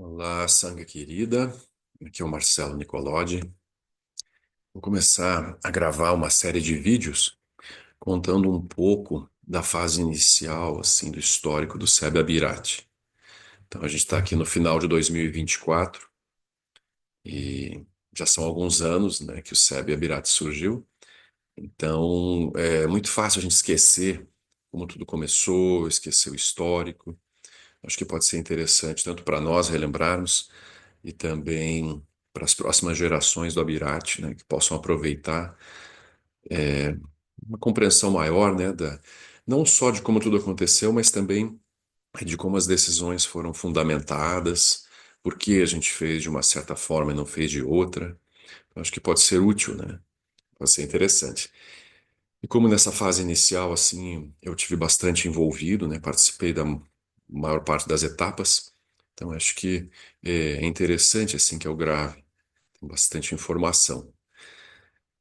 Olá, Sanga querida. Aqui é o Marcelo Nicolodi. Vou começar a gravar uma série de vídeos contando um pouco da fase inicial, assim, do histórico do Seb Abirati. Então, a gente está aqui no final de 2024 e já são alguns anos, né, que o Seb Abirati surgiu. Então, é muito fácil a gente esquecer como tudo começou, esquecer o histórico. Acho que pode ser interessante tanto para nós relembrarmos e também para as próximas gerações do Abirate, né, que possam aproveitar uma compreensão maior, né, não só de como tudo aconteceu, mas também de como as decisões foram fundamentadas, por que a gente fez de uma certa forma e não fez de outra. Acho que pode ser útil, né? Pode ser interessante. E como nessa fase inicial, assim, eu tive bastante envolvido, né? Participei da maior parte das etapas. Então, acho que é interessante, assim, que eu grave. Tem bastante informação.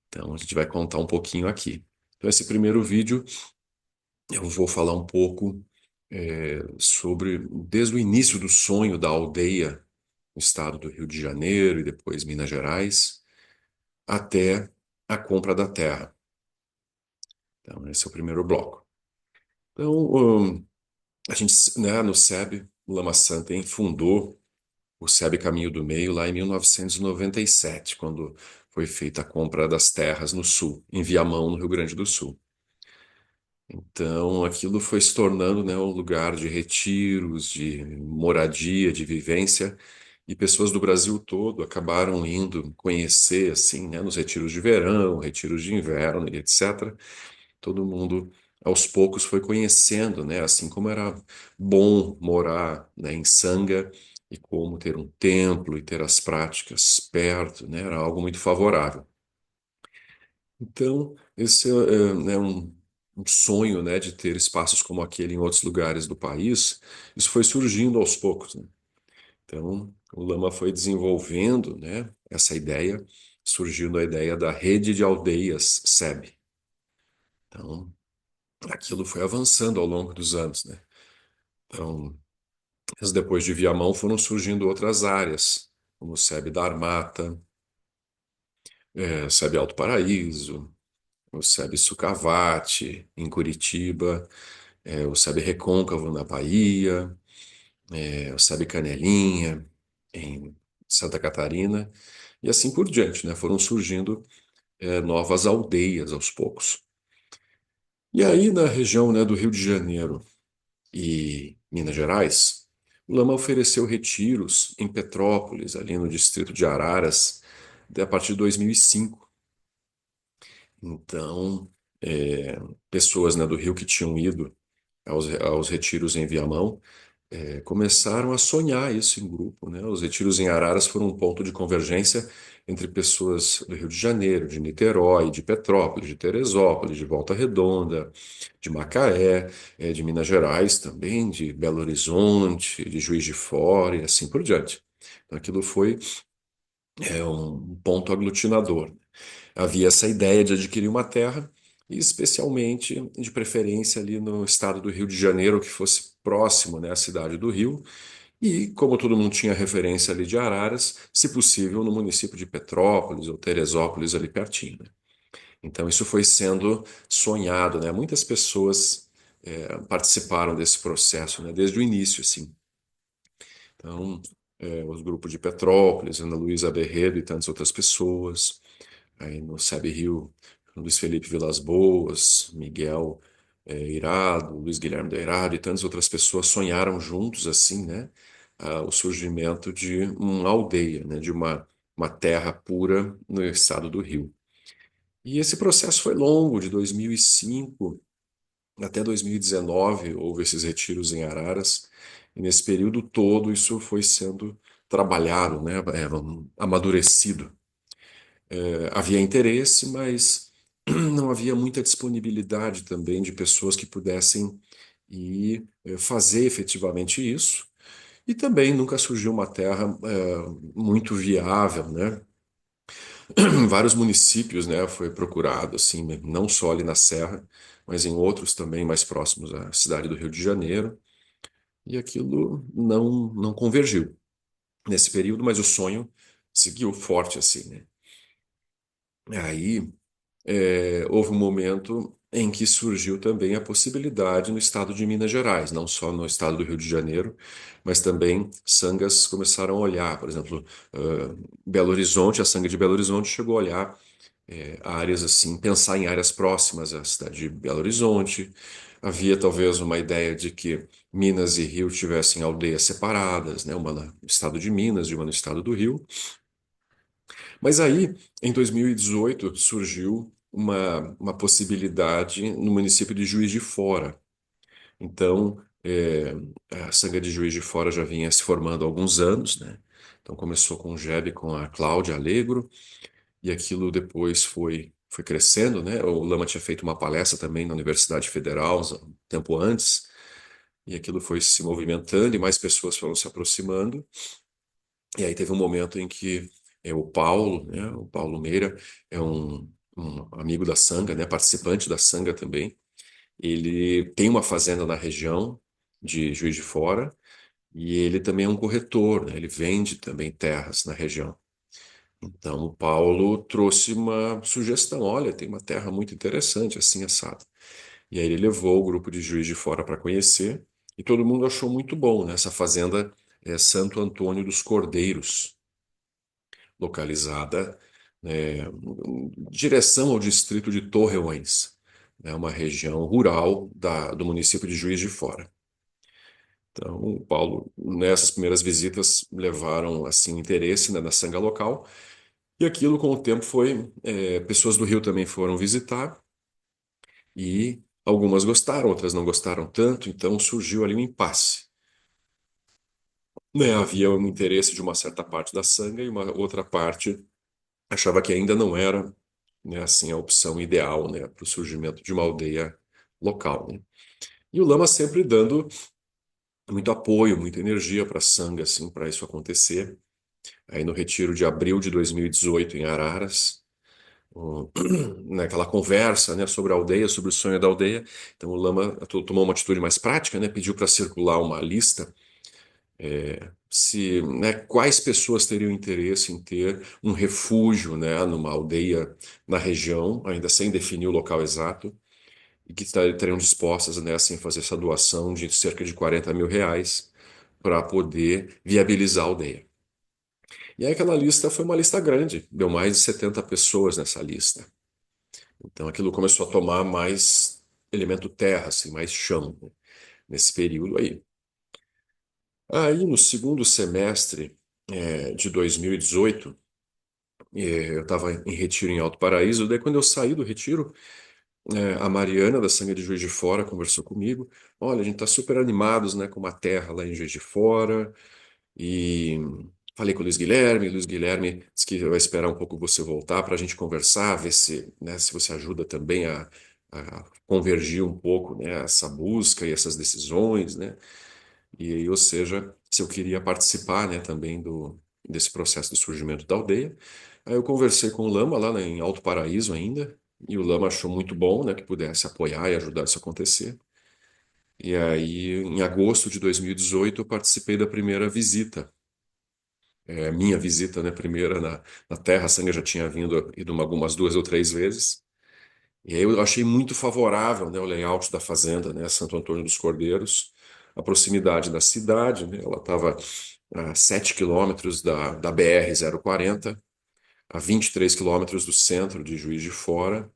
Então, a gente vai contar um pouquinho aqui. Então, esse primeiro vídeo, eu vou falar um pouco sobre, desde o início do sonho da aldeia no estado do Rio de Janeiro e depois Minas Gerais, até a compra da terra. Então, esse é o primeiro bloco. Então, a gente, né, no SEB, o Lama Santem fundou o SEB Caminho do Meio lá em 1997, quando foi feita a compra das terras no sul, em Viamão, no Rio Grande do Sul. Então, aquilo foi se tornando, né, um lugar de retiros, de moradia, de vivência, e pessoas do Brasil todo acabaram indo conhecer, assim, né, nos retiros de verão, retiros de inverno e etc. Todo mundo, aos poucos, foi conhecendo, né, assim como era bom morar, né, em Sanga e como ter um templo e ter as práticas perto, né, era algo muito favorável. Então, esse né, um sonho, né, de ter espaços como aquele em outros lugares do país. Isso foi surgindo aos poucos, né? Então, o Lama foi desenvolvendo, né, essa ideia, surgindo a ideia da rede de aldeias SEB. Então, aquilo foi avançando ao longo dos anos, né? Então, mas depois de Viamão foram surgindo outras áreas, como o SEB da Armata, SEB Alto Paraíso, o SEB Sucavati, em Curitiba, o SEB Recôncavo, na Bahia, o SEB Canelinha, em Santa Catarina, e assim por diante, né? Foram surgindo novas aldeias aos poucos. E aí, na região, né, do Rio de Janeiro e Minas Gerais, o Lama ofereceu retiros em Petrópolis, ali no distrito de Araras, a partir de 2005. Então, pessoas, né, do Rio que tinham ido aos retiros em Viamão, começaram a sonhar isso em grupo, né? Os retiros em Araras foram um ponto de convergência entre pessoas do Rio de Janeiro, de Niterói, de Petrópolis, de Teresópolis, de Volta Redonda, de Macaé, de Minas Gerais também, de Belo Horizonte, de Juiz de Fora e assim por diante. Então, aquilo foi um ponto aglutinador. Havia essa ideia de adquirir uma terra, e especialmente, de preferência, ali no estado do Rio de Janeiro, que fosse próximo, né, à cidade do Rio, e como todo mundo tinha referência ali de Araras, se possível, no município de Petrópolis ou Teresópolis, ali pertinho, né? Então, isso foi sendo sonhado, né? Muitas pessoas participaram desse processo, né, desde o início, assim. Então, os grupos de Petrópolis, Ana Luísa Berredo e tantas outras pessoas. Aí no SEB Rio, Luiz Felipe Vilas Boas, Miguel Irado, Luiz Guilherme da Irado e tantas outras pessoas sonharam juntos assim, né? O surgimento de uma aldeia, né? De uma terra pura no estado do Rio. E esse processo foi longo, de 2005 até 2019, houve esses retiros em Araras, e nesse período todo isso foi sendo trabalhado, né? Amadurecido. Havia interesse, mas não havia muita disponibilidade também de pessoas que pudessem ir fazer efetivamente isso. E também nunca surgiu uma terra muito viável, né? Em vários municípios, né, foi procurado, assim, não só ali na Serra, mas em outros também mais próximos à cidade do Rio de Janeiro, e aquilo não convergiu. nesse período, mas o sonho seguiu forte assim, né? Aí houve um momento em que surgiu também a possibilidade no estado de Minas Gerais, não só no estado do Rio de Janeiro, mas também sangas começaram a olhar, por exemplo, Belo Horizonte, a sanga de Belo Horizonte chegou a olhar áreas assim, pensar em áreas próximas à cidade de Belo Horizonte. Havia talvez uma ideia de que Minas e Rio tivessem aldeias separadas, né? Uma no estado de Minas e uma no estado do Rio. Mas aí, em 2018, surgiu uma possibilidade no município de Juiz de Fora. Então, a Sanga de Juiz de Fora já vinha se formando há alguns anos, né? Então, começou com o Jeb, com a Cláudia Alegro, e aquilo depois foi crescendo, né? O Lama tinha feito uma palestra também na Universidade Federal, um tempo antes, e aquilo foi se movimentando e mais pessoas foram se aproximando. E aí teve um momento em que o Paulo, né, o Paulo Meira, é um amigo da Sanga, né, participante da Sanga também. Ele tem uma fazenda na região de Juiz de Fora e ele também é um corretor, né, ele vende também terras na região. Então o Paulo trouxe uma sugestão, olha, tem uma terra muito interessante, assim assado. E aí ele levou o grupo de Juiz de Fora para conhecer e todo mundo achou muito bom, né? Essa fazenda é Santo Antônio dos Cordeiros localizada em direção ao distrito de Torreões, né, uma região rural do município de Juiz de Fora. Então, o Paulo, nessas primeiras visitas, levaram assim interesse, né, na sanga local, e aquilo com o tempo pessoas do Rio também foram visitar, e algumas gostaram, outras não gostaram tanto, então surgiu ali um impasse. Né, havia um interesse de uma certa parte da sanga e uma outra parte achava que ainda não era, né, assim, a opção ideal, né, para o surgimento de uma aldeia local, né? E o Lama sempre dando muito apoio, muita energia para a Sanga, assim, para isso acontecer. Aí no retiro de abril de 2018 em Araras, naquela conversa, né, sobre a aldeia, sobre o sonho da aldeia, então o Lama tomou uma atitude mais prática, né, pediu para circular uma lista se, né, quais pessoas teriam interesse em ter um refúgio, né, numa aldeia na região, ainda sem definir o local exato, e que estariam dispostas, né, assim, a fazer essa doação de cerca de R$ 40.000 para poder viabilizar a aldeia. E aí aquela lista foi uma lista grande, deu mais de 70 pessoas nessa lista. Então aquilo começou a tomar mais elemento terra, assim, mais chão, né, nesse período aí. Aí no segundo semestre de 2018, eu estava em retiro em Alto Paraíso, daí quando eu saí do retiro, a Mariana, da Sangue de Juiz de Fora, conversou comigo. Olha, a gente está super animados, né, com uma terra lá em Juiz de Fora. E falei com o Luiz Guilherme disse que vai esperar um pouco você voltar para a gente conversar, ver se, né, se você ajuda também a convergir um pouco, né, essa busca e essas decisões, né? E aí, ou seja, se eu queria participar, né, também desse processo de surgimento da aldeia. Aí eu conversei com o Lama lá, né, em Alto Paraíso ainda, e o Lama achou muito bom, né, que pudesse apoiar e ajudar isso a acontecer. E aí, em agosto de 2018, eu participei da primeira visita, minha visita, né, primeira na Terra. A Sanga já tinha ido algumas 2 ou 3 vezes. E aí eu achei muito favorável, né, o layout da fazenda, né, Santo Antônio dos Cordeiros, a proximidade da cidade, né, ela estava a 7 quilômetros da BR-040, a 23 quilômetros do centro de Juiz de Fora.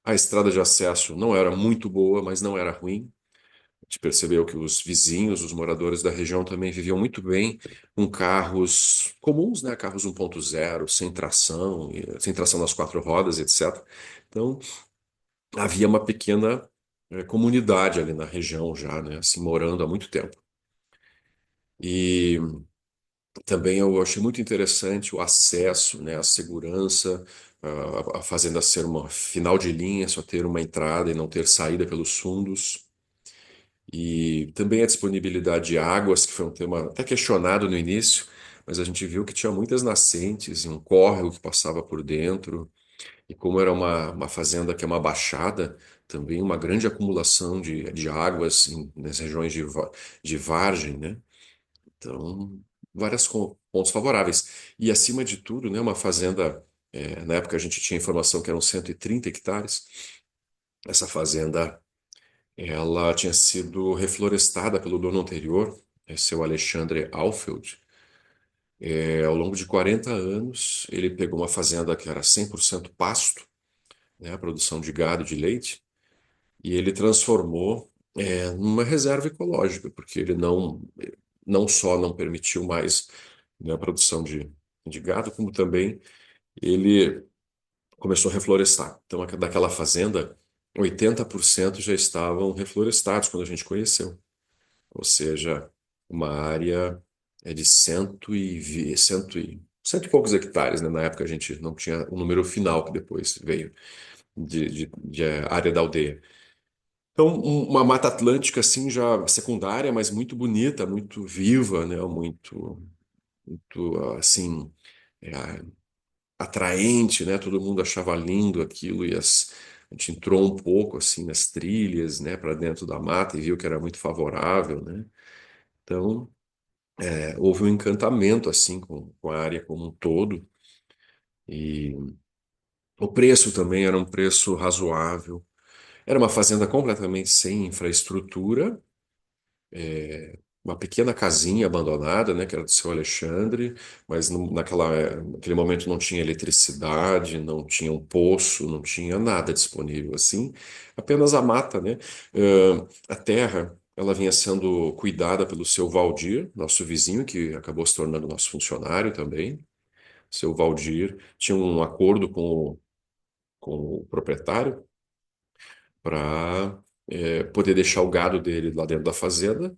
A estrada de acesso não era muito boa, mas não era ruim. A gente percebeu que os vizinhos, os moradores da região também viviam muito bem com carros comuns, né? Carros 1.0, sem tração nas quatro rodas, etc. Então, havia uma pequena comunidade ali na região já, né? Assim, morando há muito tempo. E também eu achei muito interessante o acesso, né? A segurança, a fazenda ser uma final de linha, só ter uma entrada e não ter saída pelos fundos. E também a disponibilidade de águas, que foi um tema até questionado no início, mas a gente viu que tinha muitas nascentes e um córrego que passava por dentro. E como era uma fazenda que é uma baixada, também uma grande acumulação de águas nas regiões de vargem, né? Então, várias pontos favoráveis. E acima de tudo, né, uma fazenda, na época a gente tinha informação que eram 130 hectares. Essa fazenda, ela tinha sido reflorestada pelo dono anterior, seu Alexandre Alfeld. Ao longo de 40 anos, ele pegou uma fazenda que era 100% pasto, né, a produção de gado e de leite, e ele transformou numa reserva ecológica, porque ele não só não permitiu mais, né, a produção de gado, como também ele começou a reflorestar. Então, daquela fazenda, 80% já estavam reflorestados quando a gente conheceu. Ou seja, uma área de cento e poucos hectares, né? Na época a gente não tinha o número final que depois veio de área da aldeia. Então, uma Mata Atlântica assim já secundária, mas muito bonita, muito viva, né? Muito assim é, atraente, né? Todo mundo achava lindo aquilo a gente entrou um pouco assim nas trilhas, né? Para dentro da mata e viu que era muito favorável, né? Então houve um encantamento assim com a área como um todo e o preço também era um preço razoável. Era uma fazenda completamente sem infraestrutura, uma pequena casinha abandonada, né, que era do seu Alexandre, mas naquele momento não tinha eletricidade, não tinha um poço, não tinha nada disponível assim, apenas a mata, né? A terra, ela vinha sendo cuidada pelo seu Valdir, nosso vizinho, que acabou se tornando nosso funcionário também. Seu Valdir tinha um acordo com o proprietário para poder deixar o gado dele lá dentro da fazenda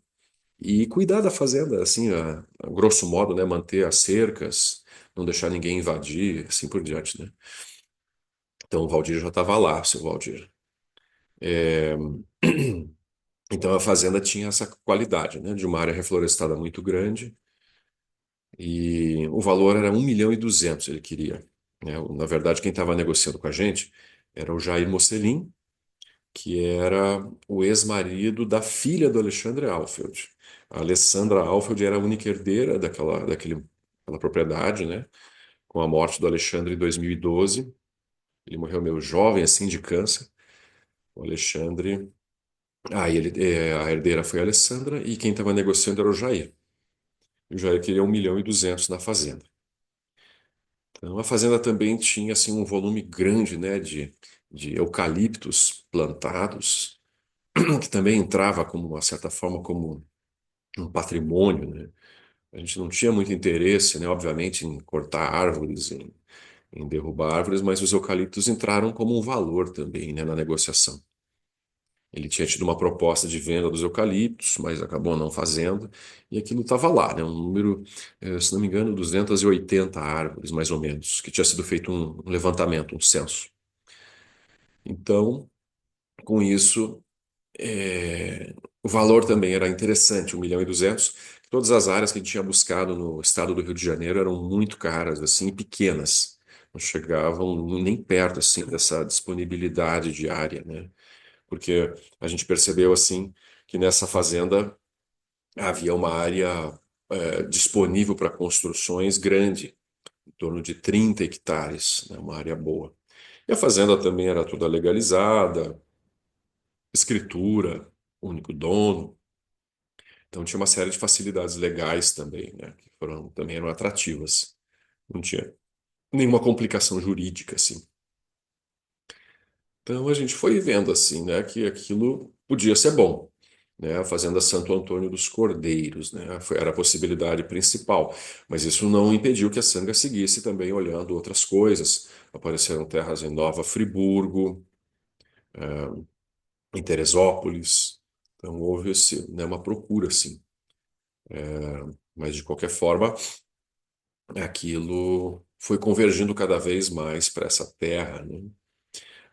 e cuidar da fazenda, assim, a grosso modo, né, manter as cercas, não deixar ninguém invadir, assim por diante, né? Então o Valdir já estava lá, seu Valdir. É, Então a fazenda tinha essa qualidade, né, de uma área reflorestada muito grande e o valor era 1,2 milhão ele queria, né? Na verdade, quem estava negociando com a gente era o Jair Mocelin, que era o ex-marido da filha do Alexandre Alfeld. A Alessandra Alfeld era a única herdeira daquela propriedade, né? Com a morte do Alexandre em 2012. Ele morreu meio jovem, assim, de câncer. O Alexandre. A herdeira foi a Alessandra e quem estava negociando era o Jair. E o Jair queria 1,2 milhão na fazenda. Então, a fazenda também tinha assim, um volume grande, né, de eucaliptos plantados, que também entrava, como, uma certa forma, como um patrimônio, né? A gente não tinha muito interesse, né, obviamente, em cortar árvores, em derrubar árvores, mas os eucaliptos entraram como um valor também, né, na negociação. Ele tinha tido uma proposta de venda dos eucaliptos, mas acabou não fazendo, e aquilo estava lá, né, um número, se não me engano, 280 árvores, mais ou menos, que tinha sido feito um levantamento, um censo. Então, com isso, o valor também era interessante, 1,2 milhão. Todas as áreas que a gente tinha buscado no estado do Rio de Janeiro eram muito caras, assim, e pequenas. Não chegavam nem perto, assim, dessa disponibilidade de área, né? Porque a gente percebeu, assim, que nessa fazenda havia uma área disponível para construções grande, em torno de 30 hectares, né? Uma área boa. E a fazenda também era toda legalizada, escritura, único dono. Então tinha uma série de facilidades legais também, né, que também eram atrativas. Não tinha nenhuma complicação jurídica, assim. Então a gente foi vendo, assim, né, que aquilo podia ser bom. Né, a Fazenda Santo Antônio dos Cordeiros, né, era a possibilidade principal. Mas isso não impediu que a Sanga seguisse também olhando outras coisas. Apareceram terras em Nova Friburgo, em Teresópolis. Então houve né, uma procura, assim. Mas de qualquer forma, aquilo foi convergindo cada vez mais para essa terra, né?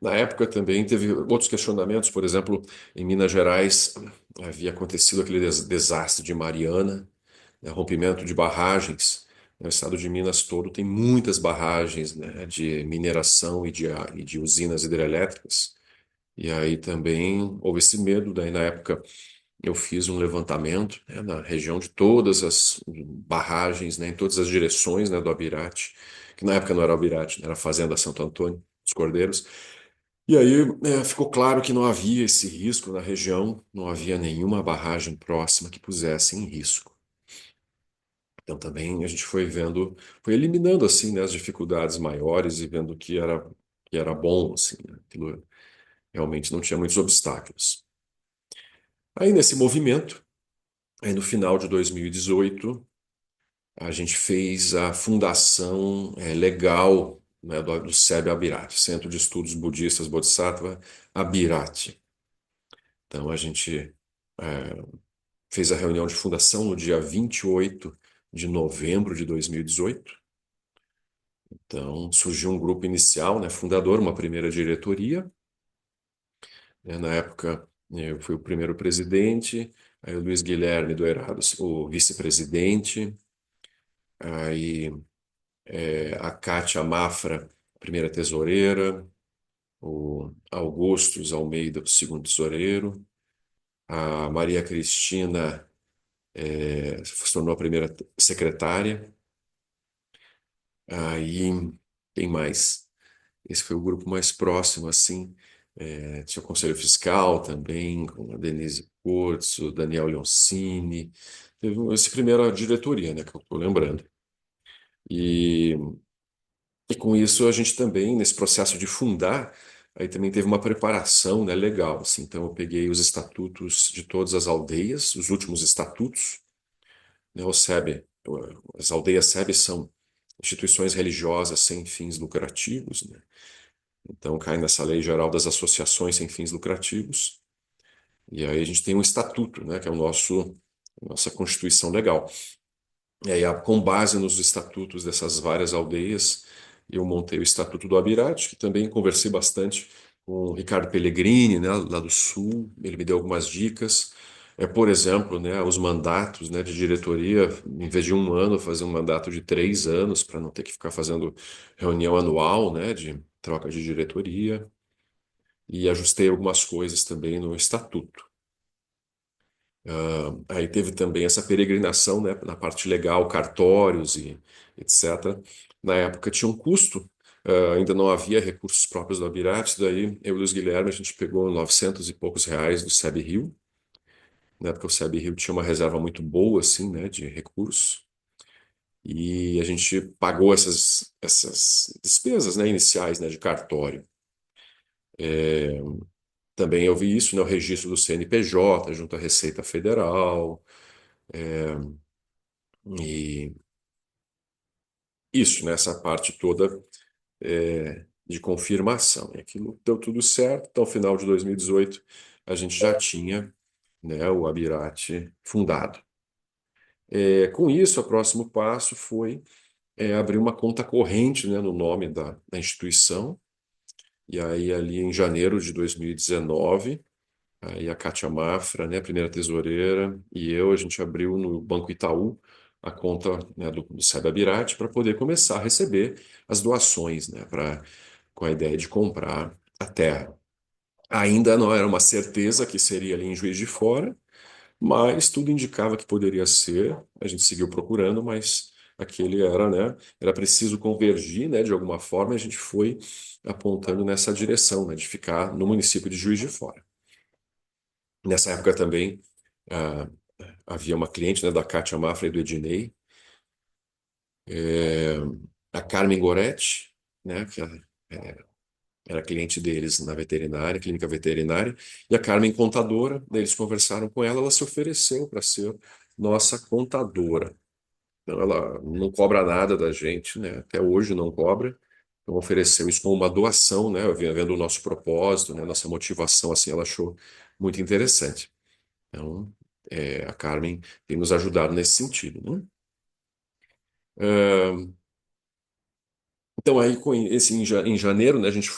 Na época também teve outros questionamentos, por exemplo, em Minas Gerais havia acontecido aquele desastre de Mariana, né, rompimento de barragens. O estado de Minas todo tem muitas barragens, né, de mineração e de usinas hidrelétricas. E aí também houve esse medo, daí na época eu fiz um levantamento, né, na região de todas as barragens, né, em todas as direções, né, do Abirate, que na época não era Abirate, né, era Fazenda Santo Antônio dos Cordeiros. E aí ficou claro que não havia esse risco na região, não havia nenhuma barragem próxima que pusesse em risco. Então também a gente foi vendo, foi eliminando assim, né, as dificuldades maiores e vendo que era bom, assim, né, aquilo realmente não tinha muitos obstáculos. Aí nesse movimento, aí no final de 2018, a gente fez a fundação legal, né, do SEB Abirate, Centro de Estudos Budistas Bodhisattva Abirate. Então a gente é, fez a reunião de fundação no dia 28 de novembro de 2018. Então surgiu um grupo inicial, né, fundador, uma primeira diretoria. Na época, eu fui o primeiro presidente, aí o Luiz Guilherme do Errado, o vice-presidente, aí a Kátia Mafra, primeira tesoureira, o Augustus Almeida, o segundo tesoureiro, a Maria Cristina se tornou a primeira secretária, aí tem mais. Esse foi o grupo mais próximo, assim. Tinha o Conselho Fiscal também, com a Denise Curtis, o Daniel Leoncini. Teve essa primeira diretoria, né, que eu estou lembrando. E E com isso a gente também, nesse processo de fundar, aí também teve uma preparação, né, legal, assim. Então eu peguei os estatutos de todas as aldeias, os últimos estatutos, né, o SEB, as aldeias SEB são instituições religiosas sem fins lucrativos, né? Então cai nessa Lei Geral das Associações sem fins lucrativos. E aí a gente tem um estatuto, né, que é o nossa Constituição Legal. E aí, com base nos estatutos dessas várias aldeias, eu montei o Estatuto do Abirate, que também conversei bastante com o Ricardo Pellegrini, né, lá do Sul. Ele me deu algumas dicas. Por exemplo, né, os mandatos, né, de diretoria, em vez de um ano, fazer um mandato de 3 anos, para não ter que ficar fazendo reunião anual, né, de troca de diretoria. E ajustei algumas coisas também no Estatuto. Aí teve também essa peregrinação, né, na parte legal, cartórios e etc. Na época tinha um custo, ainda não havia recursos próprios do Abirate, daí eu e o Luiz Guilherme a gente pegou 900 e poucos reais do SEB Rio. Na época o SEB Rio tinha uma reserva muito boa, assim, né, de recursos. E a gente pagou essas despesas, né, iniciais, né, de cartório. Também eu vi isso, né, o registro do CNPJ junto à Receita Federal. E isso, nessa parte toda de confirmação. E aquilo deu tudo certo. Então, final de 2018, a gente já tinha, né, o Abirate fundado. Com isso, o próximo passo foi abrir uma conta corrente, né, no nome da instituição. E aí, ali em janeiro de 2019, aí a Kátia Mafra, né, a primeira tesoureira, e eu, a gente abriu no Banco Itaú a conta, né, do SEB Abirate para poder começar a receber as doações, né, com a ideia de comprar a terra. Ainda não era uma certeza que seria ali em Juiz de Fora, mas tudo indicava que poderia ser. A gente seguiu procurando, mas aquele era, né, era preciso convergir, né, de alguma forma, e a gente foi apontando nessa direção, né, de ficar no município de Juiz de Fora. Nessa época também ah, havia uma cliente, né, da Kátia Mafra e do Ednei, é, a Carmen Goretti, né, que era cliente deles na veterinária, clínica veterinária, e a Carmen contadora, daí eles conversaram com ela, ela se ofereceu para ser nossa contadora. Então, ela não cobra nada da gente, né, até hoje não cobra, então ofereceu isso como uma doação, né, vendo o nosso propósito, né, nossa motivação, assim, ela achou muito interessante. Então, a Carmen tem nos ajudado nesse sentido, né? Então, aí, em janeiro, né, a gente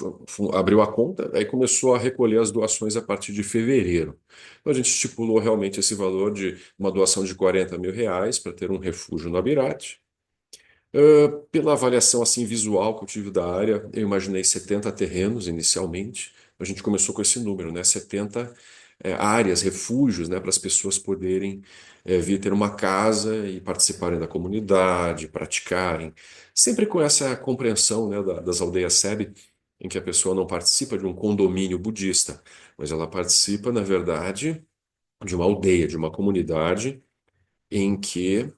abriu a conta, aí começou a recolher as doações a partir de fevereiro. Então, a gente estipulou realmente esse valor de uma doação de R$ 40.000 para ter um refúgio no Abirate. Pela avaliação assim visual que eu tive da área, eu imaginei 70 terrenos inicialmente. A gente começou com esse número, né? 70 áreas, refúgios, né, para as pessoas poderem vir ter uma casa e participarem da comunidade, praticarem, sempre com essa compreensão, né, das aldeias Sebe, em que a pessoa não participa de um condomínio budista, mas ela participa, na verdade, de uma aldeia, de uma comunidade em que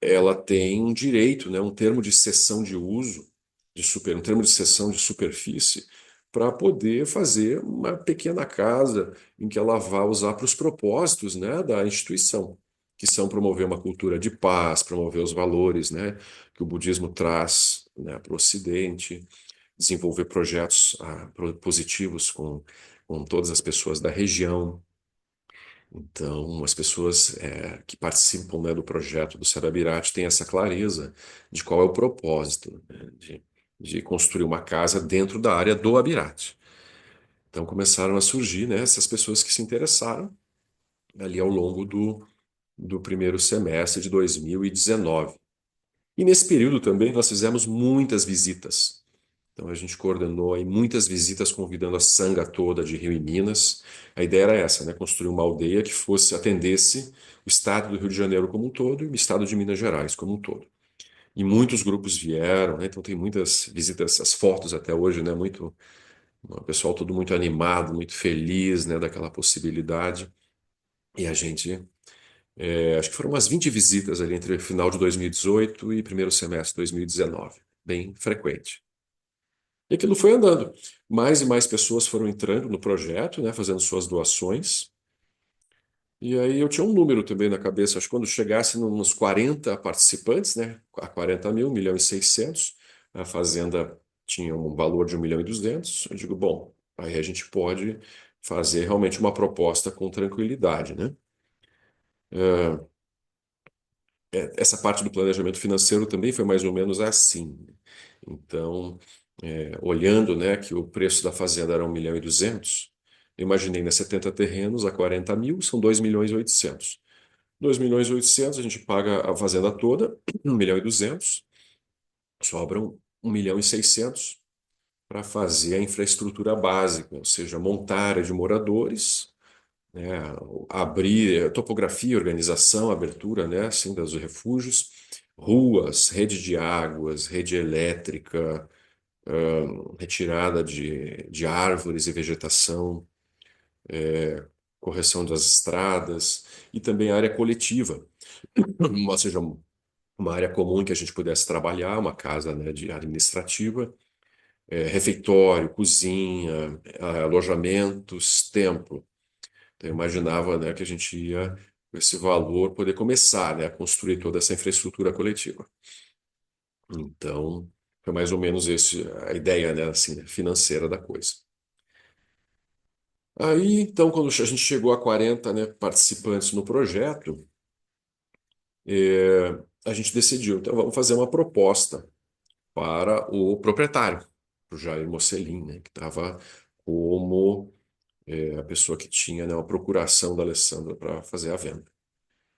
ela tem um direito, né, um termo de cessão de uso, um termo de cessão de superfície, para poder fazer uma pequena casa em que ela vá usar para os propósitos, né, da instituição, que são promover uma cultura de paz, promover os valores, né, que o budismo traz, né, para o Ocidente, desenvolver projetos positivos com todas as pessoas da região. Então, as pessoas que participam, né, do projeto do Serabirat têm essa clareza de qual é o propósito, né, de construir uma casa dentro da área do Abirat. Então, começaram a surgir, né, essas pessoas que se interessaram ali ao longo do primeiro semestre de 2019. E nesse período também nós fizemos muitas visitas. Então a gente coordenou aí muitas visitas convidando a Sanga toda de Rio e Minas. A ideia era essa, né? Construir uma aldeia que fosse atendesse o estado do Rio de Janeiro como um todo e o estado de Minas Gerais como um todo. E muitos grupos vieram, né? Então tem muitas visitas, as fotos até hoje, né? O pessoal todo muito animado, muito feliz, né? Daquela possibilidade. E a gente, acho que foram umas 20 visitas ali entre o final de 2018 e primeiro semestre de 2019, bem frequente. E aquilo foi andando. Mais e mais pessoas foram entrando no projeto, né, fazendo suas doações. E aí eu tinha um número também na cabeça, acho que quando chegasse nos 40 participantes, né, a 40 mil, 1.600.000, a fazenda tinha um valor de 1.200.000. Eu digo, bom, aí a gente pode fazer realmente uma proposta com tranquilidade, né? Essa parte do planejamento financeiro também foi mais ou menos assim. Então, olhando, né, que o preço da fazenda era 1.200.000, eu imaginei, né, 70 terrenos a 40 mil, são 2.800.000. 2.800.000, a gente paga a fazenda toda, 1.200.000, sobram 1.600.000 para fazer a infraestrutura básica, ou seja, montar área de moradores, né, abrir topografia, organização, abertura, né, assim, dos refúgios, ruas, rede de águas, rede elétrica, retirada de árvores e vegetação, correção das estradas e também área coletiva, ou seja, uma área comum que a gente pudesse trabalhar, uma casa, né, de administrativa, refeitório, cozinha, alojamentos, templo. Então, eu imaginava, né, que a gente ia, com esse valor, poder começar, né, a construir toda essa infraestrutura coletiva. Então, foi mais ou menos a ideia, né, assim, né, financeira da coisa. Aí, então, quando a gente chegou a 40, né, participantes no projeto, a gente decidiu, então vamos fazer uma proposta para o proprietário, o Jair Mocelin, né, que estava como a pessoa que tinha, né, uma procuração da Alessandra para fazer a venda.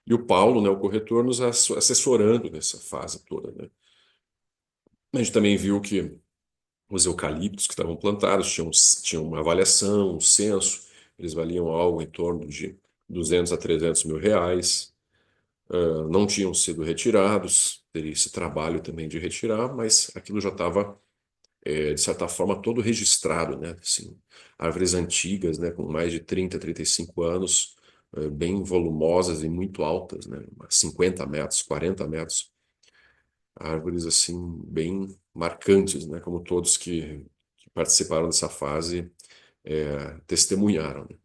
E o Paulo, né, o corretor, nos assessorando nessa fase toda, né? A gente também viu que os eucaliptos que estavam plantados tinham uma avaliação, um censo, eles valiam algo em torno de 200 a 300 mil reais. Não tinham sido retirados, teria esse trabalho também de retirar, mas aquilo já estava, de certa forma, todo registrado, né? Assim, árvores antigas, né, com mais de 30, 35 anos, bem volumosas e muito altas, né? 50 metros, 40 metros. Árvores assim bem marcantes, né? Como todos que participaram dessa fase testemunharam, né?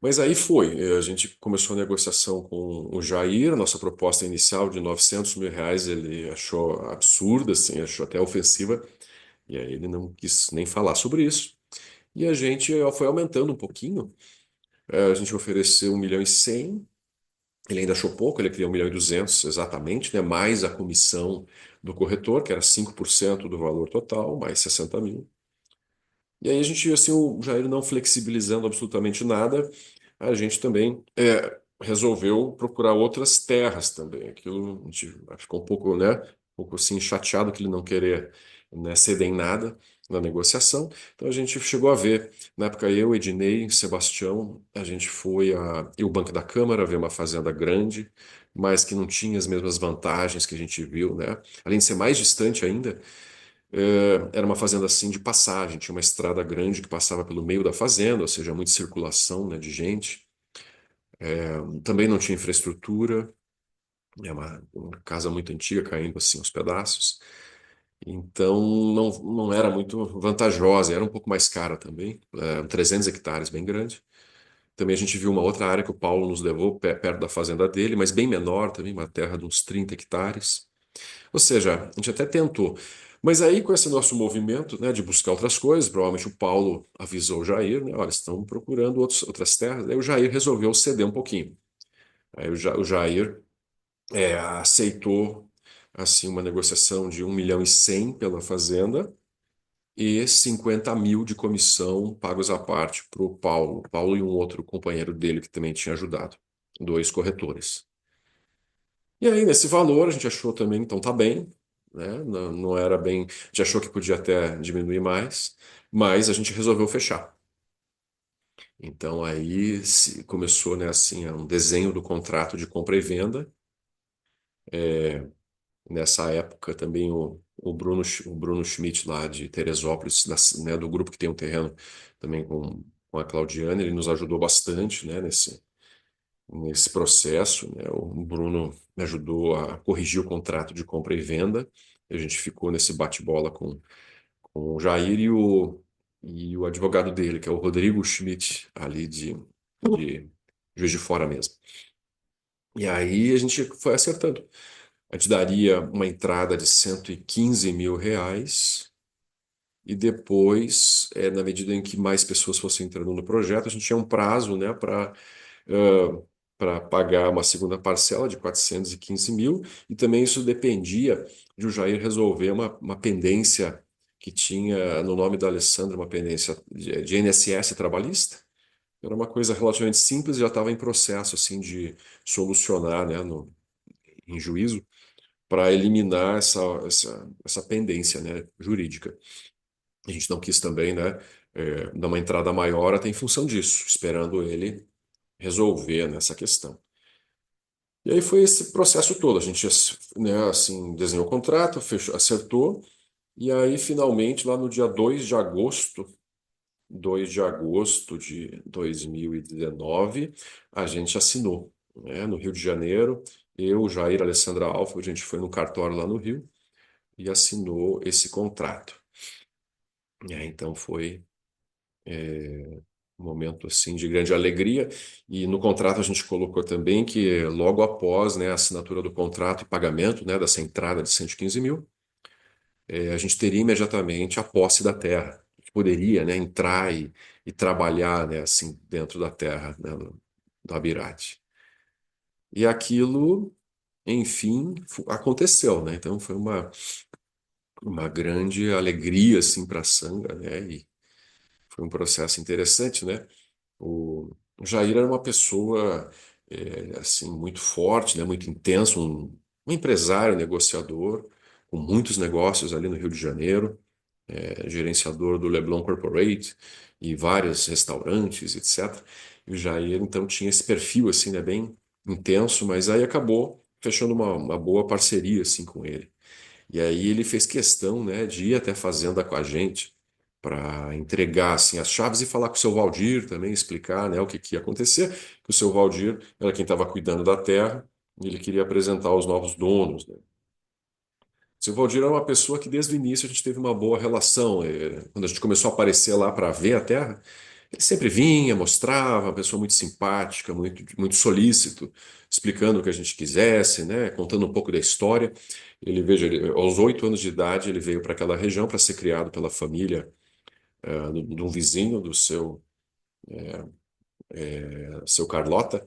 Mas aí foi, a gente começou a negociação com o Jair, nossa proposta inicial de 900 mil reais ele achou absurda, assim, achou até ofensiva, e aí ele não quis nem falar sobre isso. E a gente foi aumentando um pouquinho, a gente ofereceu 1.100.000, ele ainda achou pouco, ele queria 1.200.000 exatamente, né? Mais a comissão do corretor, que era 5% do valor total, mais 60.000. E aí a gente, assim, o Jair não flexibilizando absolutamente nada, a gente também resolveu procurar outras terras também. Aquilo a gente ficou um pouco, né? Um pouco assim chateado que ele não querer, né, ceder em nada. na negociação. Então a gente chegou a ver, na época eu, Ednei, Sebastião, a gente foi e o Banco da Câmara ver uma fazenda grande, mas que não tinha as mesmas vantagens que a gente viu, né? Além de ser mais distante ainda, era uma fazenda assim de passagem, tinha uma estrada grande que passava pelo meio da fazenda, ou seja, muita circulação, né, de gente. Também não tinha infraestrutura, é uma casa muito antiga caindo assim aos pedaços. Então não era muito vantajosa, era um pouco mais cara também, 300 hectares, bem grande. Também a gente viu uma outra área que o Paulo nos levou perto da fazenda dele, mas bem menor também, uma terra de uns 30 hectares. Ou seja, a gente até tentou. Mas aí, com esse nosso movimento, né, de buscar outras coisas, provavelmente o Paulo avisou o Jair, né, olha, estão procurando outras terras. Aí o Jair resolveu ceder um pouquinho. Aí o Jair aceitou assim uma negociação de 1,1 milhão pela fazenda e 50 mil de comissão pagos à parte para o Paulo. Paulo e um outro companheiro dele que também tinha ajudado, dois corretores. E aí, nesse valor, a gente achou também, então tá bem, né? Não era bem. A gente achou que podia até diminuir mais, mas a gente resolveu fechar. Então aí começou, né, assim, um desenho do contrato de compra e venda. Nessa época também o Bruno Schmidt lá de Teresópolis, né, do grupo que tem um terreno também com a Claudiane, ele nos ajudou bastante, né, nesse processo, né? O Bruno me ajudou a corrigir o contrato de compra e venda. A gente ficou nesse bate-bola com o Jair e o advogado dele, que é o Rodrigo Schmidt, ali de Juiz de Fora mesmo. E aí a gente foi acertando. A gente daria uma entrada de 115 mil reais e depois, na medida em que mais pessoas fossem entrando no projeto, a gente tinha um prazo, né, para pagar uma segunda parcela de 415 mil, e também isso dependia de o Jair resolver uma pendência que tinha no nome da Alessandra, uma pendência de INSS trabalhista. Era uma coisa relativamente simples, já estava em processo assim de solucionar, né, em juízo, para eliminar essa pendência, né, jurídica. A gente não quis também, né, dar uma entrada maior até em função disso, esperando ele resolver nessa questão. E aí foi esse processo todo. A gente, né, assim, desenhou o contrato, fechou, acertou, e aí finalmente, lá no dia 2 de agosto de 2019, a gente assinou, né, no Rio de Janeiro. Eu, Jair, Alessandra Alfa, a gente foi no cartório lá no Rio e assinou esse contrato. E aí, então foi um momento assim de grande alegria. E no contrato a gente colocou também que logo após, né, a assinatura do contrato e pagamento, né, dessa entrada de 115 mil, a gente teria imediatamente a posse da terra. A gente poderia, né, entrar e trabalhar, né, assim, dentro da terra, né, do Abirate. E aquilo, enfim, aconteceu, né? Então foi uma grande alegria assim para a Sanga, né? E foi um processo interessante, né? O Jair era uma pessoa assim muito forte, né, muito intenso, um empresário, negociador, com muitos negócios ali no Rio de Janeiro, gerenciador do Leblon Corporate e vários restaurantes, etc. E o Jair então tinha esse perfil assim, né, bem intenso, mas aí acabou fechando uma boa parceria assim com ele. E aí ele fez questão, né, de ir até a fazenda com a gente para entregar assim as chaves e falar com o seu Valdir também, explicar, né, o que ia acontecer, que o seu Valdir era quem estava cuidando da terra e ele queria apresentar os novos donos, né. O seu Valdir era uma pessoa que desde o início a gente teve uma boa relação. Quando a gente começou a aparecer lá para ver a terra, ele sempre vinha, mostrava, uma pessoa muito simpática, muito solícito, explicando o que a gente quisesse, né, contando um pouco da história. Veja, aos 8 anos de idade, ele veio para aquela região para ser criado pela família de um vizinho do seu Carlota,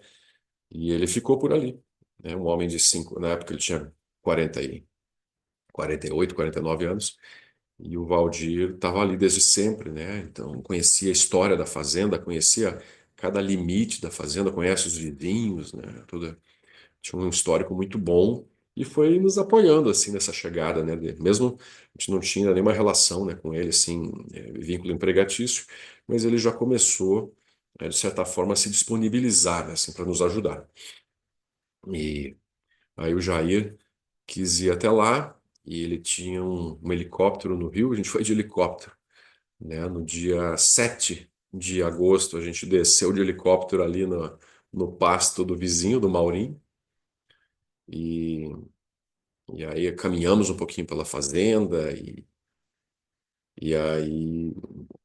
e ele ficou por ali, né, um homem de cinco, na época ele tinha 48, 49 anos, e o Valdir estava ali desde sempre, né? Então conhecia a história da fazenda, conhecia cada limite da fazenda, conhece os vizinhos, né? Tinha um histórico muito bom e foi nos apoiando assim nessa chegada, né? Mesmo a gente não tinha nenhuma relação, né, com ele, assim, vínculo empregatício, mas ele já começou, de certa forma, a se disponibilizar, né, assim, para nos ajudar. E aí o Jair quis ir até lá e ele tinha um helicóptero no Rio, a gente foi de helicóptero, né? No dia 7 de agosto, a gente desceu de helicóptero ali no pasto do vizinho, do Maurinho, e, e aí caminhamos um pouquinho pela fazenda, e aí,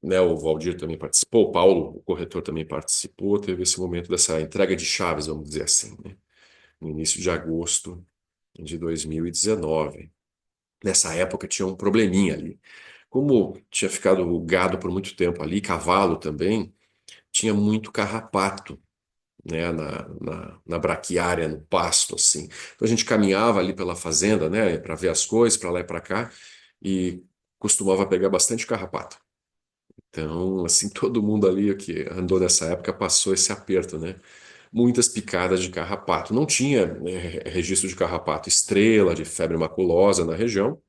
né, o Valdir também participou, o Paulo, o corretor, também participou, teve esse momento dessa entrega de chaves, vamos dizer assim, né? No início de agosto de 2019. Nessa época tinha um probleminha ali. Como tinha ficado o gado por muito tempo ali, cavalo também, tinha muito carrapato, né, na braquiária, no pasto, assim. Então a gente caminhava ali pela fazenda, né, para ver as coisas, para lá e para cá, e costumava pegar bastante carrapato. Então, assim, todo mundo ali que andou nessa época passou esse aperto, né? Muitas picadas de carrapato. Não tinha, né, registro de carrapato estrela, de febre maculosa na região,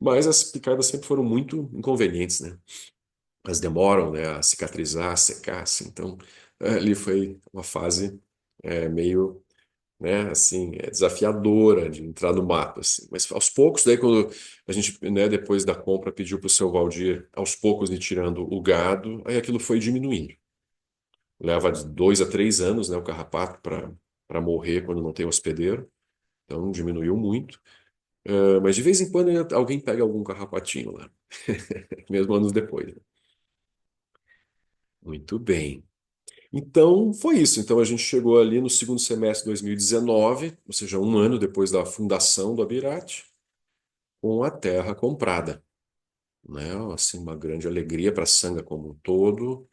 mas as picadas sempre foram muito inconvenientes, né? Elas demoram, né, a cicatrizar, a secar, assim. Então, ali foi uma fase meio, né, assim, desafiadora de entrar no mato, assim. Mas aos poucos, daí quando a gente, né, depois da compra, pediu para o seu Valdir, aos poucos, ir tirando o gado, aí aquilo foi diminuindo. Leva de 2 a 3 anos, né, o carrapato para morrer quando não tem hospedeiro. Então, diminuiu muito. Mas de vez em quando ainda alguém pega algum carrapatinho lá, mesmo anos depois, né? Muito bem. Então, foi isso. Então, a gente chegou ali no segundo semestre de 2019, ou seja, um ano depois da fundação do Abirate, com a terra comprada, né? Assim, uma grande alegria para a Sanga como um todo.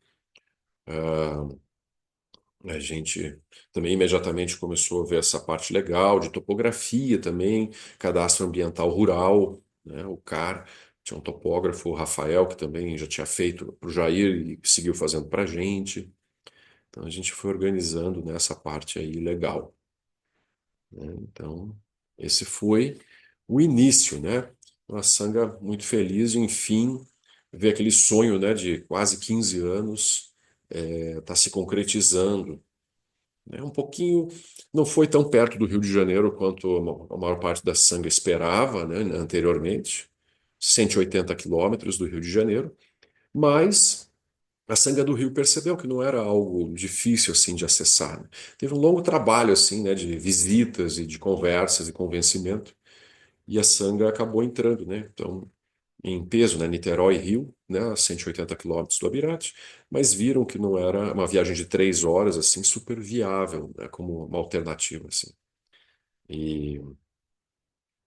A gente também imediatamente começou a ver essa parte legal de topografia também, cadastro ambiental rural, né? O CAR tinha um topógrafo, o Rafael, que também já tinha feito para o Jair e seguiu fazendo para a gente. Então a gente foi organizando nessa parte aí legal, né? Então esse foi o início, né? Uma Sanga muito feliz de, enfim, ver aquele sonho, né, de quase 15 anos tá se concretizando, né? Um pouquinho, não foi tão perto do Rio de Janeiro quanto a maior parte da Sanga esperava, né, anteriormente, 180 quilômetros do Rio de Janeiro, mas a Sanga do Rio percebeu que não era algo difícil assim de acessar, né? Teve um longo trabalho assim, né, de visitas e de conversas e convencimento, e a Sanga acabou entrando, né? Então, em peso, né, Niterói e Rio, né, a 180 quilômetros do Abirate, mas viram que não era uma viagem de 3 horas assim super viável, né, como uma alternativa assim. E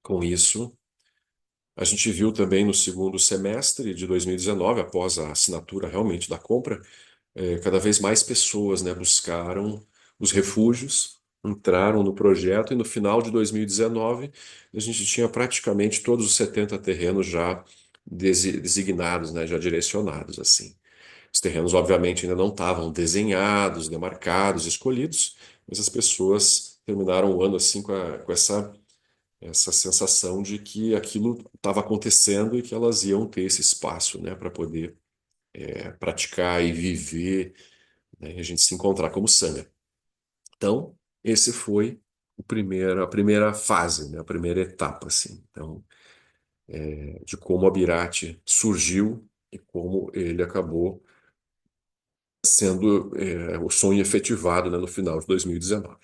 com isso a gente viu também no segundo semestre de 2019, após a assinatura realmente da compra, cada vez mais pessoas, né, buscaram os refúgios, entraram no projeto e no final de 2019 a gente tinha praticamente todos os 70 terrenos já designados, né, já direcionados assim. Os terrenos, obviamente, ainda não estavam desenhados, demarcados, escolhidos, mas as pessoas terminaram o ano assim com essa sensação de que aquilo estava acontecendo e que elas iam ter esse espaço, né, para poder praticar e viver, né, e a gente se encontrar como sanga. Então, esse foi a primeira fase, né, a primeira etapa, assim. Então, de como o Abirate surgiu e como ele acabou sendo o sonho efetivado, né, no final de 2019.